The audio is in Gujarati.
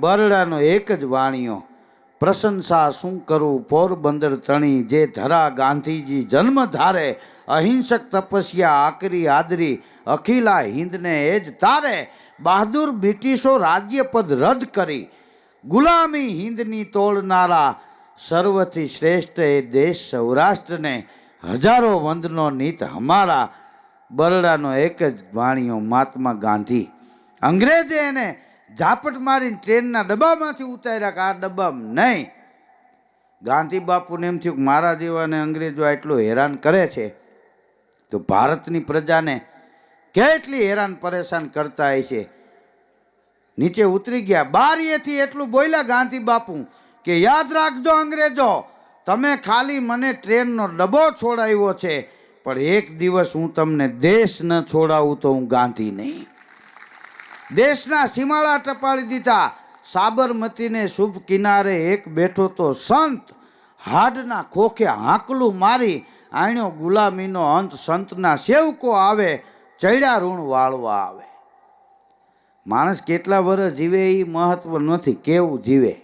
બરડાનો એક જ વાણિયો, પ્રશંસા શું કરું પોરબંદર તણી, જે ધરા ગાંધીજી જન્મ ધારે, અહિંસક તપસ્યા આકરી આદરી, અખિલા હિંદને એ જ તારે, બહાદુર બ્રિટિશો રાજ્ય પદ રદ કરી, ગુલામી હિંદની તોડનારા, સર્વથી શ્રેષ્ઠ એ દેશ સૌરાષ્ટ્રને, હજારો વંદનો નીત હમારા. બરડાનો એક જ વાણિયો મહાત્મા ગાંધી. અંગ્રેજે એને ઝાપટ મારીને ટ્રેનના ડબ્બામાંથી ઉતાર્યા કે આ ડબ્બામાં નહીં. ગાંધી બાપુને એમ થયું કે મારા જેવાને અંગ્રેજો આટલું હેરાન કરે છે તો ભારતની પ્રજાને કેટલી હેરાન પરેશાન કરતા હોય છે. નીચે ઉતરી ગયા, બારીએથી એટલું બોલ્યા ગાંધી બાપુ કે યાદ રાખજો અંગ્રેજો, તમે ખાલી મને ટ્રેનનો ડબ્બો છોડાવ્યો છે, પણ એક દિવસ હું તમને દેશ ન છોડાવું તો હું ગાંધી નહીં. દેશના સીમાડા ટપાડી દીધા. સાબરમતીને શુભ કિનારે એક બેઠો તો સંત, હાડના ખોખે હાંકલું મારી, આણ્યો ગુલામીનો અંત, સંતના સેવકો આવે, ચડ્યા ઋણ વાળવા આવે. માણસ કેટલા વર્ષ જીવે એ મહત્વ નથી, કેવું જીવે.